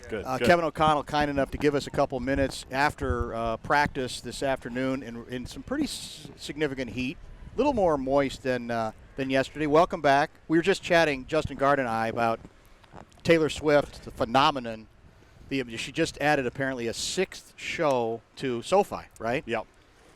Good. Kevin O'Connell, kind enough to give us a couple minutes after practice this afternoon in some pretty significant heat, a little more moist than yesterday. Welcome back. We were just chatting, Justin Gard and I, about Taylor Swift, the phenomenon. She just added apparently a 6th show to SoFi, right? Yep.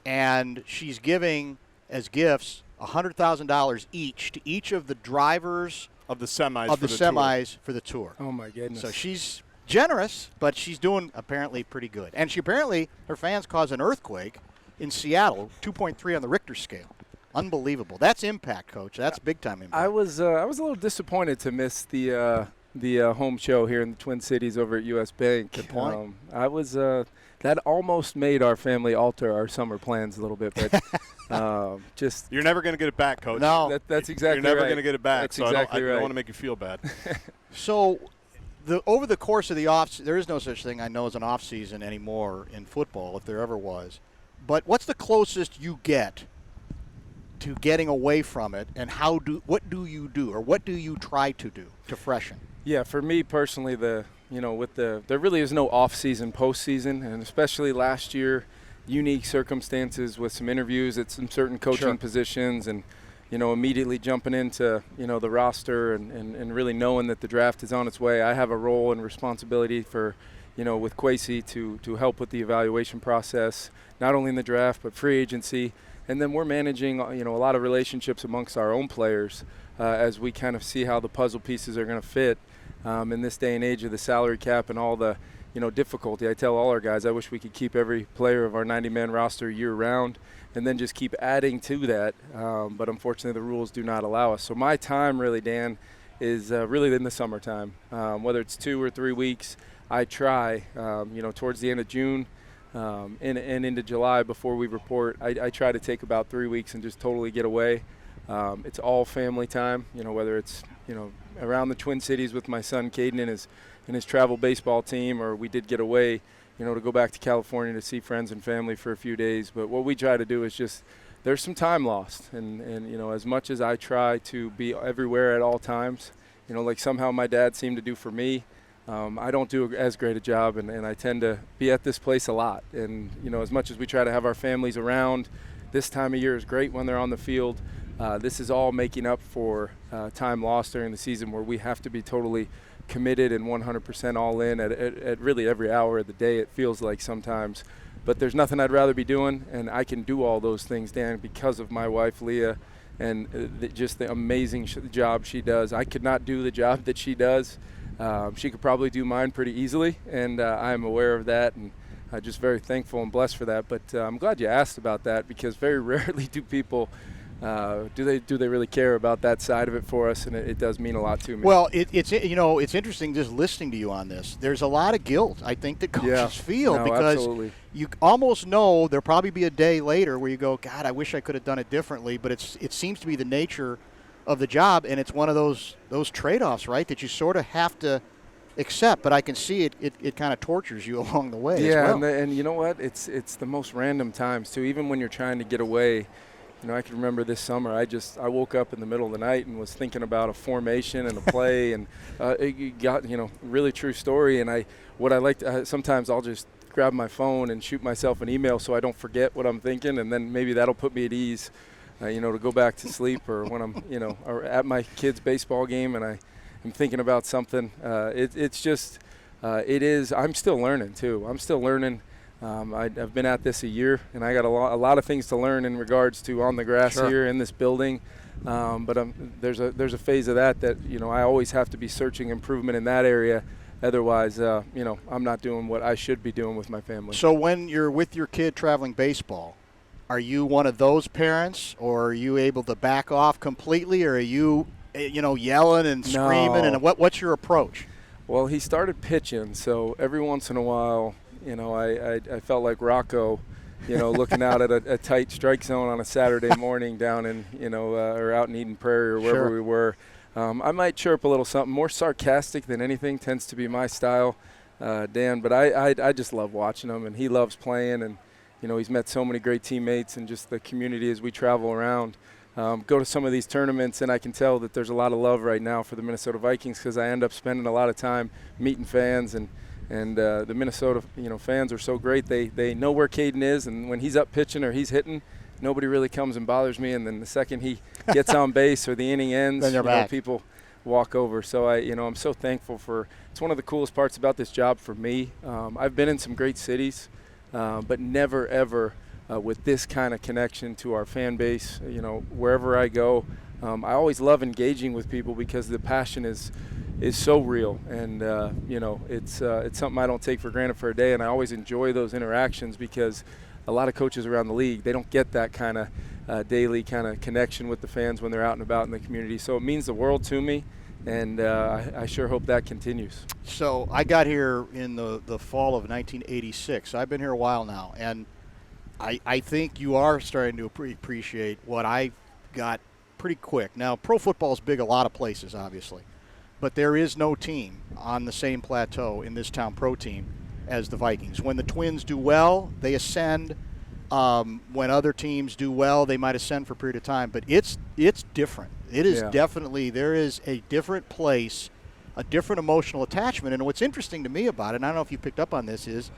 And she's giving as gifts $100,000 each to each of the drivers of the semis for the tour. Oh my goodness! So she's generous, but she's doing apparently pretty good. And she apparently, her fans caused an earthquake in Seattle, 2.3 on the Richter scale. Unbelievable. That's impact, Coach. That's big time impact. I was a little disappointed to miss the home show here in the Twin Cities over at U.S. Bank. Good point. I was that almost made our family alter our summer plans a little bit, but just you're never going to get it back, Coach. No, that's exactly right. You're never right. going to get it back. That's so exactly I right. don't want to make you feel bad. So, over the course of the off, there is no such thing I know as an off season anymore in football, if there ever was. But what's the closest you get to getting away from it, and what do you do, or what do you try to do to freshen? Yeah, for me personally, there really is no off-season, post-season, and especially last year, unique circumstances with some interviews at some certain coaching positions, and immediately jumping into the roster and really knowing that the draft is on its way. I have a role and responsibility for with Kwesi to help with the evaluation process, not only in the draft but free agency, and then we're managing a lot of relationships amongst our own players as we kind of see how the puzzle pieces are going to fit. In this day and age of the salary cap and all the difficulty, I tell all our guys I wish we could keep every player of our 90-man roster year-round and then just keep adding to that. But unfortunately, the rules do not allow us. So my time really, Dan, is really in the summertime. Whether it's 2 or 3 weeks, I try, towards the end of June and into July before we report, I try to take about 3 weeks and just totally get away. It's all family time, whether it's, around the Twin Cities with my son Caden and his travel baseball team, or we did get away, to go back to California to see friends and family for a few days. But what we try to do is just, there's some time lost. And as much as I try to be everywhere at all times, like somehow my dad seemed to do for me, I don't do as great a job, and I tend to be at this place a lot. And, as much as we try to have our families around, this time of year is great when they're on the field. This is all making up for time lost during the season where we have to be totally committed and 100% all in at really every hour of the day, it feels like sometimes. But there's nothing I'd rather be doing, and I can do all those things, Dan, because of my wife, Leah, and just the amazing job she does. I could not do the job that she does. She could probably do mine pretty easily, and I'm aware of that, and I'm just very thankful and blessed for that. But I'm glad you asked about that, because very rarely do people do they really care about that side of it for us, and it does mean a lot to me. Well, it's interesting just listening to you on this. There's a lot of guilt, I think, that coaches feel because absolutely. You almost know there'll probably be a day later where you go, God, I wish I could have done it differently. But it seems to be the nature of the job, and it's one of those trade-offs, right, that you sort of have to accept. But I can see it kind of tortures you along the way. Yeah, as well. and you know what? It's the most random times too. Even when you're trying to get away. I can remember this summer, I woke up in the middle of the night and was thinking about a formation and a play, and it got, really true story. And sometimes I'll just grab my phone and shoot myself an email so I don't forget what I'm thinking, and then maybe that'll put me at ease, to go back to sleep, or when I'm, or at my kid's baseball game and I'm thinking about something. It's just, I'm still learning too. I'm still learning. I've been at this a year, and I got a lot of things to learn in regards to on the grass here in this building. But there's a phase of that I always have to be searching improvement in that area. Otherwise, I'm not doing what I should be doing with my family. So when you're with your kid traveling baseball, are you one of those parents, or are you able to back off completely, or are you, yelling and screaming? No. And what's your approach? Well, he started pitching, so every once in a while, I felt like Rocco, looking out at a tight strike zone on a Saturday morning down in, or out in Eden Prairie or wherever we were. I might chirp a little something. More sarcastic than anything tends to be my style, Dan. But I just love watching him, and he loves playing. And, he's met so many great teammates and just the community as we travel around. Go to some of these tournaments, and I can tell that there's a lot of love right now for the Minnesota Vikings because I end up spending a lot of time meeting fans and And the Minnesota, fans are so great. They know where Caden is, and when he's up pitching or he's hitting, nobody really comes and bothers me. And then the second he gets on base or the inning ends, people walk over. So I'm so thankful for. It's one of the coolest parts about this job for me. I've been in some great cities, but never ever with this kind of connection to our fan base. Wherever I go, I always love engaging with people because the passion is so real, and it's something I don't take for granted for a day, and I always enjoy those interactions because a lot of coaches around the league, they don't get that kind of daily kind of connection with the fans when they're out and about in the community. So it means the world to me, and I sure hope that continues. So I got here in the fall of 1986. I've been here a while now, and I think you are starting to appreciate what I got pretty quick. Now, pro football is big a lot of places, obviously, but there is no team on the same plateau in this town, pro team, as the Vikings. When the Twins do well, they ascend. When other teams do well, they might ascend for a period of time, but it's different. It is definitely, there is a different place, a different emotional attachment. And what's interesting to me about it, and I don't know if you picked up on this, is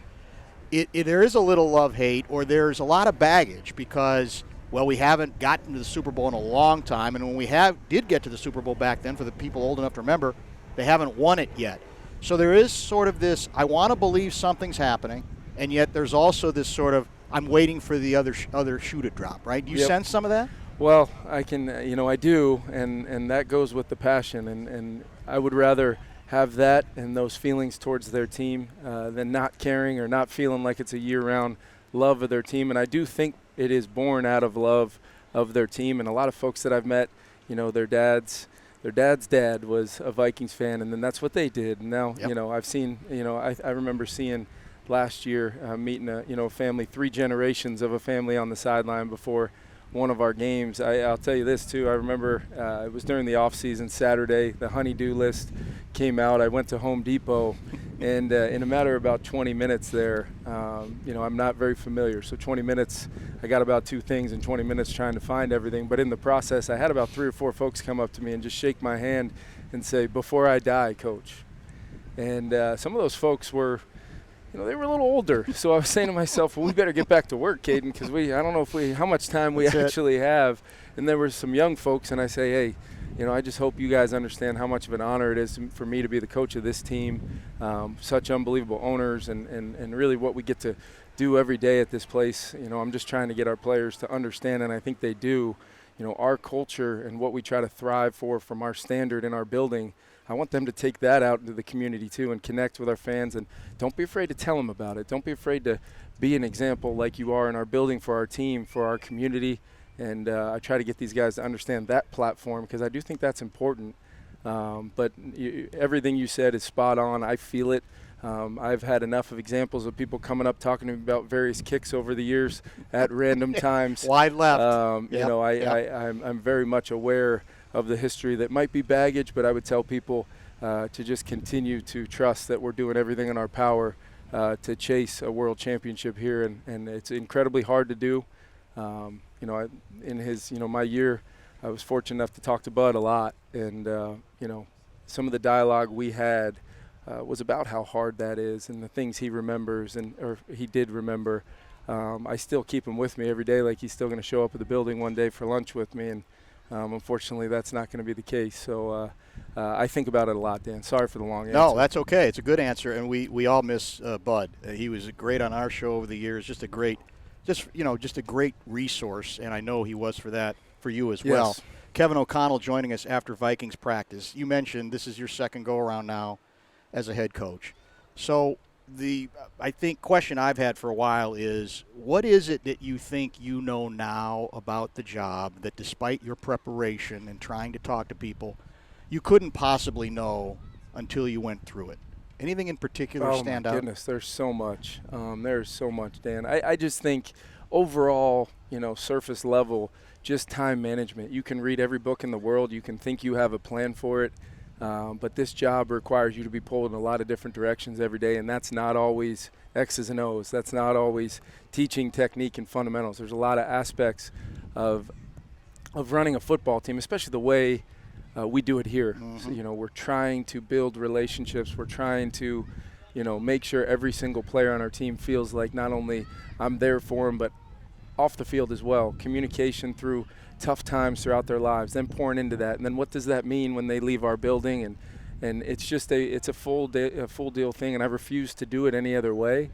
there is a little love-hate, or there's a lot of baggage because, well, we haven't gotten to the Super Bowl in a long time, and when we did get to the Super Bowl back then, for the people old enough to remember, they haven't won it yet. So there is sort of this, I want to believe something's happening, and yet there's also this sort of, I'm waiting for the other shoe to drop, right? Do you sense some of that? Well, I can, I do, and that goes with the passion, and I would rather have that and those feelings towards their team than not caring or not feeling like it's a year-round love of their team. And I do think it is born out of love of their team. And a lot of folks that I've met, their dad's dad was a Vikings fan, and then that's what they did. And now, I've seen, I remember seeing last year meeting a family, 3 generations of a family on the sideline before one of our games. I'll tell you this too. I remember it was during the off-season Saturday. The honey-do list came out. I went to Home Depot, and in a matter of about 20 minutes there, I'm not very familiar. So 20 minutes, I got about 2 things in 20 minutes trying to find everything. But in the process, I had about 3 or 4 folks come up to me and just shake my hand and say, "Before I die, Coach." And some of those folks were, they were a little older. So I was saying to myself, well, we better get back to work, Caden, because I don't know how much time we actually have. And there were some young folks, and I say, hey, I just hope you guys understand how much of an honor it is for me to be the coach of this team. Such unbelievable owners, and really what we get to do every day at this place. I'm just trying to get our players to understand, and I think they do, our culture and what we try to thrive for from our standard in our building. I want them to take that out into the community too and connect with our fans, and don't be afraid to tell them about it. Don't be afraid to be an example like you are in our building for our team, for our community. And I try to get these guys to understand that platform because I do think that's important. But everything you said is spot on. I feel it. I've had enough of examples of people coming up talking to me about various kicks over the years at random times. Wide left. I'm very much aware of the history that might be baggage, but I would tell people to just continue to trust that we're doing everything in our power to chase a world championship here, and it's incredibly hard to do. In his, my year, I was fortunate enough to talk to Bud a lot, and some of the dialogue we had was about how hard that is and the things he remembers or he did remember. I still keep him with me every day, like he's still going to show up at the building one day for lunch with me, and unfortunately, that's not going to be the case. So I think about it a lot, Dan. Sorry for the long answer. No, that's okay. It's a good answer, and we all miss Bud. He was great on our show over the years. Just a great resource, and I know he was for you as well. Yes. Kevin O'Connell joining us after Vikings practice. You mentioned this is your second go-around now as a head coach. So I think question I've had for a while is, what is it that you think you know now about the job that despite your preparation and trying to talk to people, you couldn't possibly know until you went through it? Anything in particular stand out? Oh, my goodness, there's so much. There's so much, Dan. I just think overall, surface level, just time management. You can read every book in the world. You can think you have a plan for it. But this job requires you to be pulled in a lot of different directions every day, and that's not always X's and O's. That's not always teaching technique and fundamentals. There's a lot of aspects of running a football team, especially the way we do it here. Mm-hmm. So, we're trying to build relationships. We're trying to make sure every single player on our team feels like not only I'm there for them, but off the field as well. Communication through tough times throughout their lives, then pouring into that. And then what does that mean when they leave our building? And it's just a full deal thing, and I refuse to do it any other way.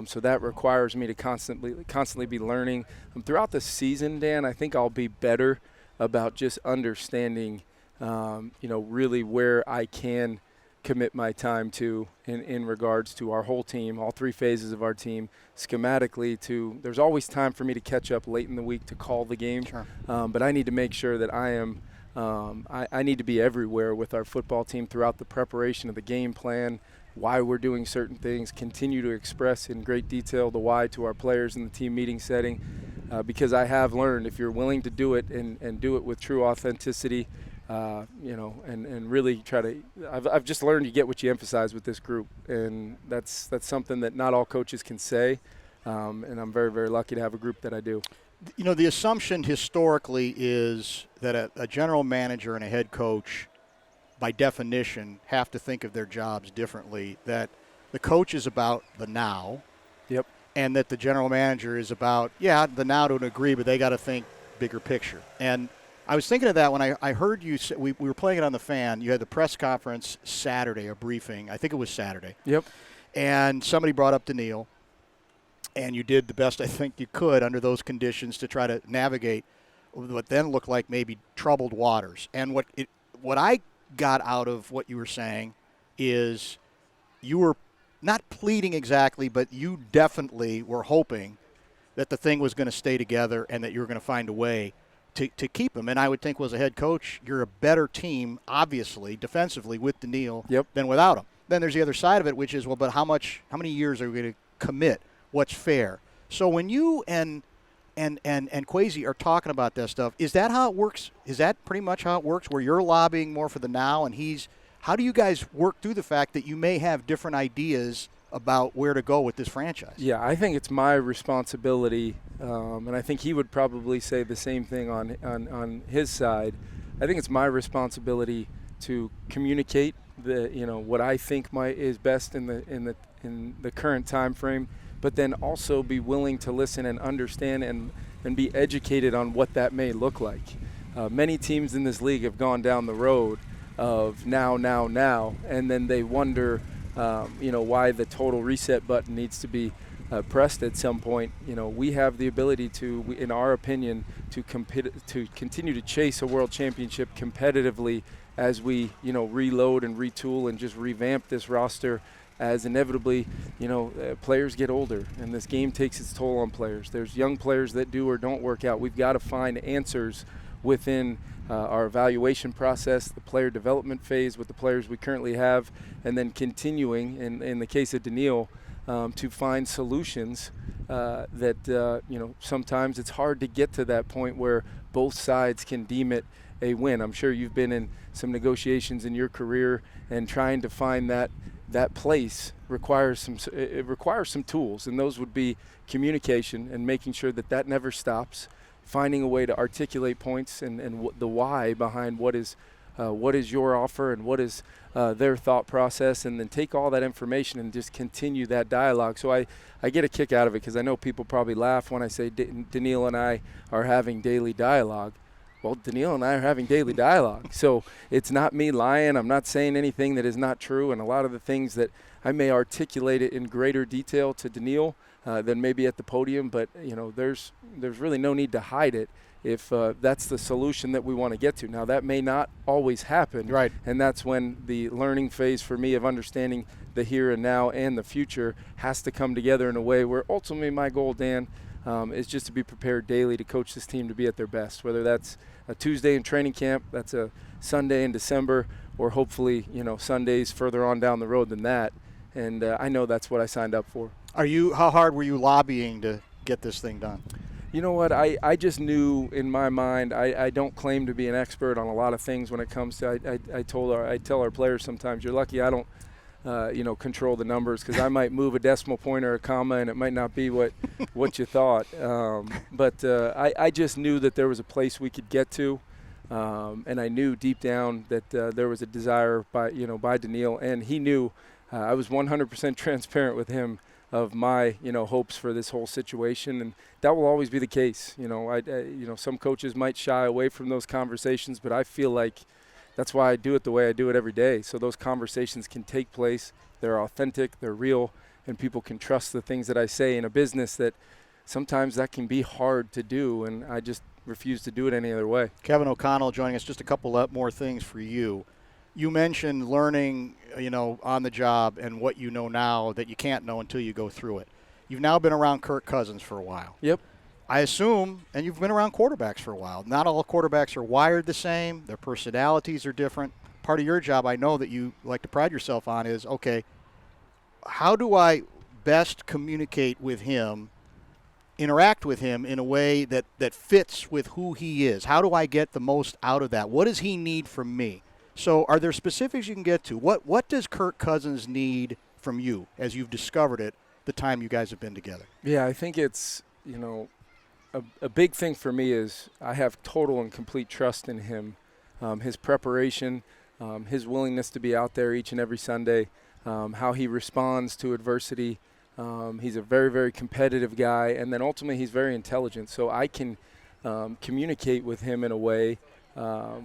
So that requires me to constantly be learning. Throughout the season, Dan, I think I'll be better about just understanding, really where I can commit my time to in regards to our whole team, all three phases of our team, schematically there's always time for me to catch up late in the week to call the game. Sure. But I need to make sure that I am I need to be everywhere with our football team throughout the preparation of the game plan, why we're doing certain things, continue to express in great detail the why to our players in the team meeting setting, because I have learned if you're willing to do it and do it with true authenticity, and really try to – I've just learned you get what you emphasize with this group, and that's something that not all coaches can say, and I'm very, very lucky to have a group that I do. The assumption historically is that a general manager and a head coach, by definition, have to think of their jobs differently, that the coach is about the now. Yep. And that the general manager is about, the now to a degree, but they got to think bigger picture. And I was thinking of that when I heard you say, we were playing it on the fan. You had the press conference Saturday, a briefing. I think it was Saturday. Yep. And somebody brought up Daniil, and you did the best I think you could under those conditions to try to navigate what then looked like maybe troubled waters. And what I got out of what you were saying is you were not pleading exactly, but you definitely were hoping that the thing was going to stay together and that you were going to find a way to keep him. And I would think, as a head coach, you're a better team, obviously, defensively with Daniil than without him. Then there's the other side of it, which is, but how many years are we going to commit? What's fair? So when you and Kwesi are talking about that stuff, is that how it works? Is that pretty much how it works, where you're lobbying more for the now and how do you guys work through the fact that you may have different ideas about where to go with this franchise? Yeah, I think it's my responsibility, and I think he would probably say the same thing on his side. I think it's my responsibility to communicate what I think is best in the current time frame, but then also be willing to listen and understand and be educated on what that may look like. Many teams in this league have gone down the road of now, and then they wonder, why the total reset button needs to be pressed at some point. We have the ability to, in our opinion, to continue to chase a world championship competitively as we, reload and retool and just revamp this roster. As inevitably, players get older and this game takes its toll on players. There's young players that do or don't work out. We've got to find answers within our evaluation process, the player development phase with the players we currently have, and then continuing, in the case of Daniil, to find solutions that, sometimes it's hard to get to that point where both sides can deem it a win. I'm sure you've been in some negotiations in your career, and trying to find that place requires some tools, and those would be communication and making sure that never stops, finding a way to articulate points and the why behind what is your offer and what is their thought process, and then take all that information and just continue that dialogue. So I get a kick out of it because I know people probably laugh when I say Daniil and I are having daily dialogue. Well, Daniil and I are having daily dialogue. So it's not me lying. I'm not saying anything that is not true. And a lot of the things that I may articulate it in greater detail to Daniil than maybe at the podium. But, there's really no need to hide it if that's the solution that we want to get to. Now, that may not always happen. Right. And that's when the learning phase for me of understanding the here and now and the future has to come together in a way where ultimately my goal, Dan, is just to be prepared daily to coach this team to be at their best, whether that's a Tuesday in training camp, that's a Sunday in December, or hopefully, Sundays further on down the road than that. And I know that's what I signed up for. How hard were you lobbying to get this thing done? You know what? I just knew in my mind, I don't claim to be an expert on a lot of things when it comes to, I tell our players sometimes, you're lucky I don't, control the numbers, because I might move a decimal point or a comma and it might not be what you thought. But I just knew that there was a place we could get to, and I knew deep down that there was a desire by Daniil, and he knew I was 100% transparent with him of my, hopes for this whole situation, and that will always be the case. Some coaches might shy away from those conversations, but I feel like that's why I do it the way I do it every day. So those conversations can take place. They're authentic, they're real, and people can trust the things that I say in a business that sometimes that can be hard to do, and I just refuse to do it any other way. Kevin O'Connell joining us. Just a couple more things for you. You mentioned learning, on the job and what you know now that you can't know until you go through it. You've now been around Kirk Cousins for a while. Yep. I assume, and you've been around quarterbacks for a while, not all quarterbacks are wired the same. Their personalities are different. Part of your job, I know that you like to pride yourself on, is, okay, how do I best communicate with him, interact with him in a way that fits with who he is? How do I get the most out of that? What does he need from me? So are there specifics you can get to? What does Kirk Cousins need from you as you've discovered it the time you guys have been together? Yeah, I think it's, a big thing for me is I have total and complete trust in him, his preparation, his willingness to be out there each and every Sunday, how he responds to adversity. He's a very, very competitive guy, and then ultimately he's very intelligent. So I can communicate with him in a way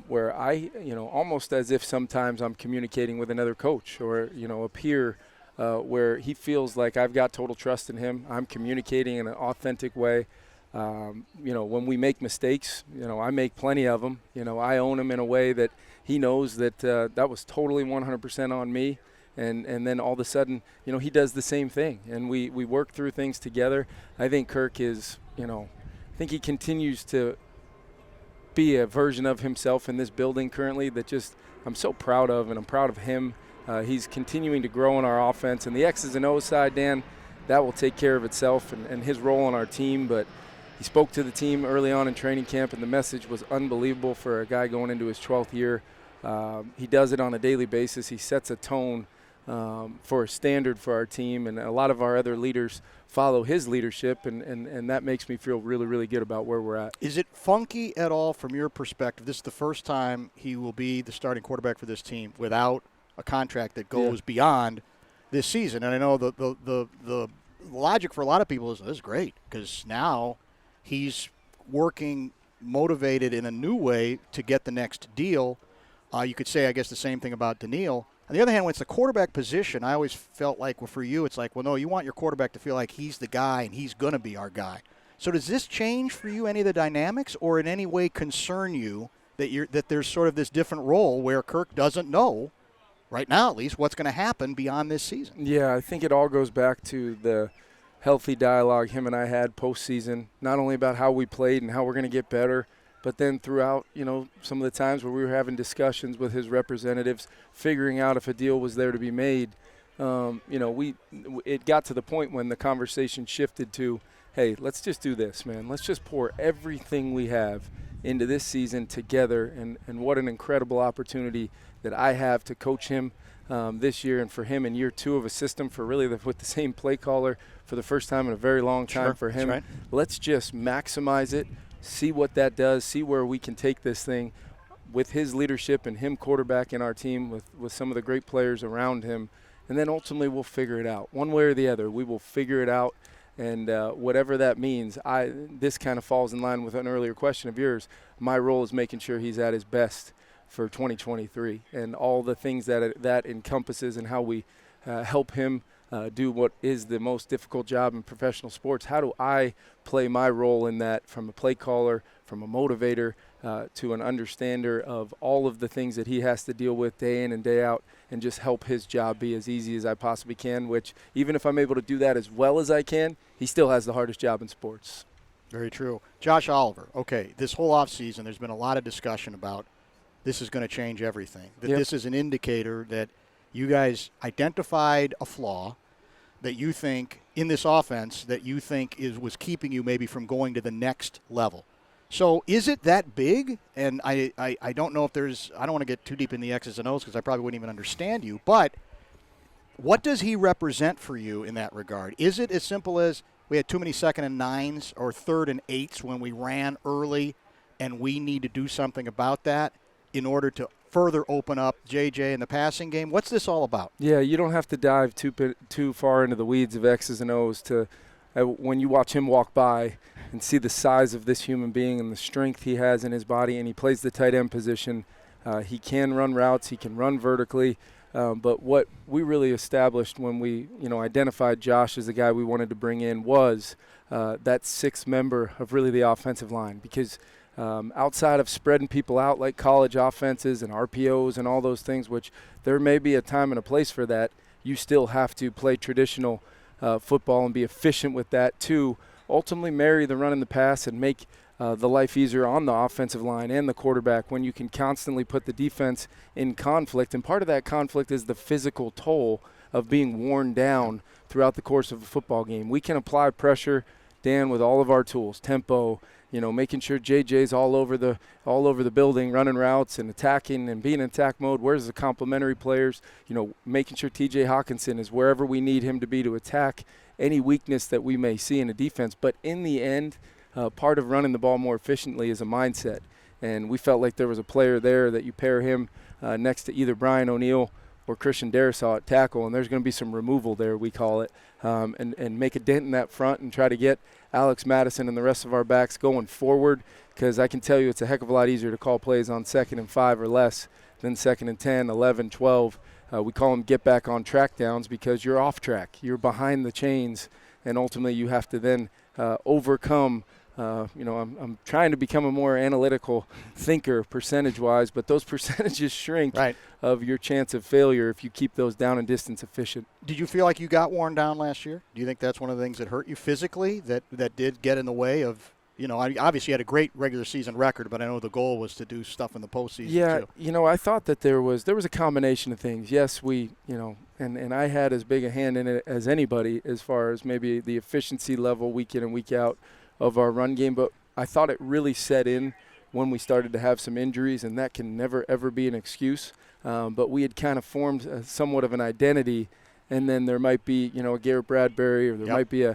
where I, almost as if sometimes I'm communicating with another coach or, a peer, where he feels like I've got total trust in him. I'm communicating in an authentic way. When we make mistakes, I make plenty of them. I own them in a way that he knows that that was totally 100% on me. And then all of a sudden, he does the same thing. And we work through things together. I think Kirk is, I think he continues to be a version of himself in this building currently that just I'm so proud of, and I'm proud of him. He's continuing to grow in our offense. And the X's and O's side, Dan, that will take care of itself and his role on our team. But he spoke to the team early on in training camp, and the message was unbelievable for a guy going into his 12th year. He does it on a daily basis. He sets a tone for a standard for our team, and a lot of our other leaders follow his leadership, and that makes me feel really, really good about where we're at. Is it funky at all from your perspective? This is the first time he will be the starting quarterback for this team without a contract that goes beyond this season. And I know the logic for a lot of people is this is great because now he's working motivated in a new way to get the next deal. You could say, I guess, the same thing about Daniil. On the other hand, when it's the quarterback position, I always felt like, well, for you, it's like, well, no, you want your quarterback to feel like he's the guy and he's going to be our guy. So does this change for you any of the dynamics or in any way concern you that there's sort of this different role where Kirk doesn't know, right now at least, what's going to happen beyond this season? Yeah, I think it all goes back to the healthy dialogue him and I had postseason, not only about how we played and how we're going to get better, but then throughout, some of the times where we were having discussions with his representatives, figuring out if a deal was there to be made, it got to the point when the conversation shifted to, hey, let's just do this, man. Let's just pour everything we have into this season together, and what an incredible opportunity that I have to coach him this year, and for him in year 2 of a system for really with the same play caller for the first time in a very long time for him. Right. Let's just maximize it. See what that does, see where we can take this thing with his leadership and him quarterbacking our team with some of the great players around him. And then ultimately we'll figure it out. One way or the other, we will figure it out. And whatever that means, this kind of falls in line with an earlier question of yours. My role is making sure he's at his best for 2023 and all the things that encompasses and how we help him do what is the most difficult job in professional sports. How do I play my role in that, from a play caller, from a motivator, to an understander of all of the things that he has to deal with day in and day out, and just help his job be as easy as I possibly can, which even if I'm able to do that as well as I can, he still has the hardest job in sports. Very true. Josh Oliver, okay, this whole offseason there's been a lot of discussion about this is going to change everything, that this is an indicator that you guys identified a flaw that you think in this offense that you think was keeping you maybe from going to the next level. So is it that big? And I don't know if I don't want to get too deep in the X's and O's because I probably wouldn't even understand you, but what does he represent for you in that regard? Is it as simple as we had too many 2nd and 9s or 3rd and 8s when we ran early and we need to do something about that in order to further open up JJ in the passing game. What's this all about? Yeah, you don't have to dive too far into the weeds of X's and O's to when you watch him walk by and see the size of this human being and the strength he has in his body, and he plays the tight end position. He can run routes. He can run vertically. But what we really established when we, identified Josh as the guy we wanted to bring in was that sixth member of really the offensive line, because outside of spreading people out like college offenses and RPOs and all those things, which there may be a time and a place for that, you still have to play traditional football and be efficient with that to ultimately marry the run and the pass and make the life easier on the offensive line and the quarterback when you can constantly put the defense in conflict. And part of that conflict is the physical toll of being worn down throughout the course of a football game. We can apply pressure, Dan, with all of our tools, tempo, making sure JJ's all over the building, running routes and attacking and being in attack mode. Where's the complementary players? Making sure TJ Hawkinson is wherever we need him to be to attack any weakness that we may see in a defense. But in the end, part of running the ball more efficiently is a mindset. And we felt like there was a player there that you pair him next to either Brian O'Neill or Christian Darisaw at tackle, and there's going to be some removal there, we call it, and make a dent in that front and try to get Alex Madison and the rest of our backs going forward, because I can tell you it's a heck of a lot easier to call plays on 2nd and 5 or less than 2nd and 10, 11, 12. We call them get back on track downs because you're off track. You're behind the chains, and ultimately you have to then overcome I'm trying to become a more analytical thinker percentage-wise, but those percentages shrink of your chance of failure if you keep those down and distance efficient. Did you feel like you got worn down last year? Do you think that's one of the things that hurt you physically that did get in the way of, obviously you had a great regular season record, but I know the goal was to do stuff in the postseason too. I thought that there was a combination of things. Yes, we, and I had as big a hand in it as anybody as far as maybe the efficiency level week in and week out of our run game, but I thought it really set in when we started to have some injuries, and that can never, ever be an excuse. But we had kind of formed somewhat of an identity, and then there might be, a Garrett Bradbury, or there might be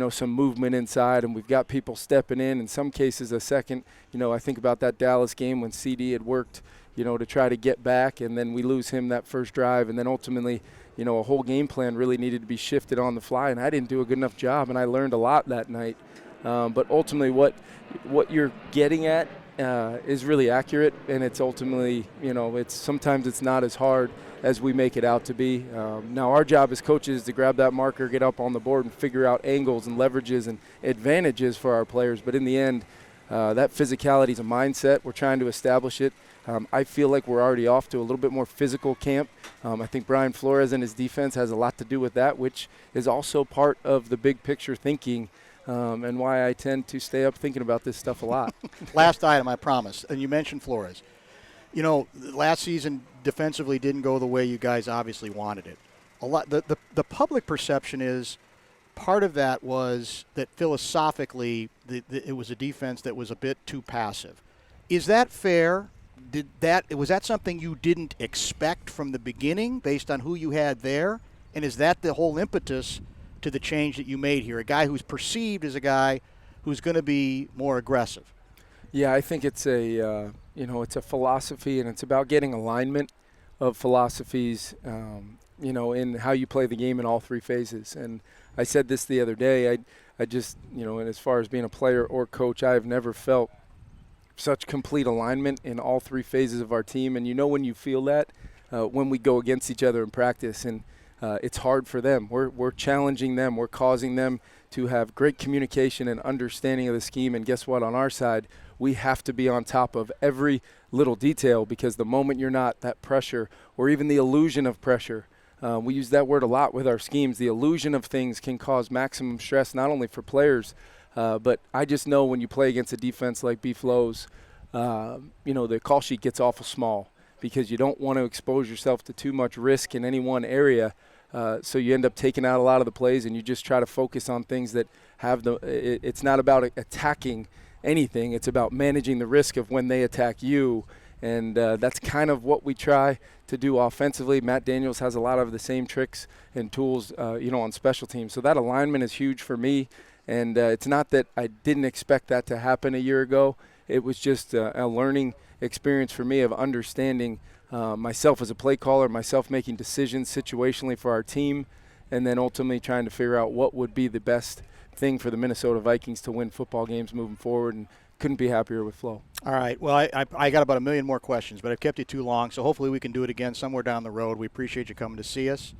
some movement inside, and we've got people stepping in some cases a second. I think about that Dallas game when CD had worked, to try to get back, and then we lose him that first drive, and then ultimately, a whole game plan really needed to be shifted on the fly, and I didn't do a good enough job, and I learned a lot that night. But ultimately what you're getting at is really accurate, and it's ultimately, sometimes it's not as hard as we make it out to be. Now our job as coaches is to grab that marker, get up on the board, and figure out angles and leverages and advantages for our players. But in the end, that physicality is a mindset. We're trying to establish it. I feel like we're already off to a little bit more physical camp. I think Brian Flores and his defense has a lot to do with that, which is also part of the big picture thinking, and why I tend to stay up thinking about this stuff a lot. Last item, I promise. And you mentioned Flores. Last season defensively didn't go the way you guys obviously wanted it. The public perception is part of that was that philosophically it was a defense that was a bit too passive. Is that fair? Was that something you didn't expect from the beginning based on who you had there? And is that the whole impetus to the change that you made here, a guy who's perceived as a guy who's going to be more aggressive? Yeah, I think it's it's a philosophy, and it's about getting alignment of philosophies, in how you play the game in all three phases. And I said this the other day, I just, and as far as being a player or coach, I have never felt such complete alignment in all three phases of our team. And when you feel that when we go against each other in practice, and it's hard for them. We're challenging them. We're causing them to have great communication and understanding of the scheme. And guess what? On our side, we have to be on top of every little detail, because the moment you're not, that pressure or even the illusion of pressure, we use that word a lot with our schemes. The illusion of things can cause maximum stress, not only for players, but I just know when you play against a defense like B-Flow's, the call sheet gets awful small because you don't want to expose yourself to too much risk in any one area. So you end up taking out a lot of the plays, and you just try to focus on things that have it's not about attacking anything. It's about managing the risk of when they attack you. And that's kind of what we try to do offensively. Matt Daniels has a lot of the same tricks and tools, on special teams. So that alignment is huge for me. And it's not that I didn't expect that to happen a year ago. It was just a learning experience for me of understanding myself as a play caller, myself making decisions situationally for our team, and then ultimately trying to figure out what would be the best thing for the Minnesota Vikings to win football games moving forward, and couldn't be happier with Flo. All right. Well, I got about a million more questions, but I've kept you too long, so hopefully we can do it again somewhere down the road. We appreciate you coming to see us.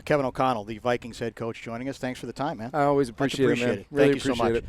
Kevin O'Connell, the Vikings head coach, joining us. Thanks for the time, man. I always appreciate it, man. Thank you so much.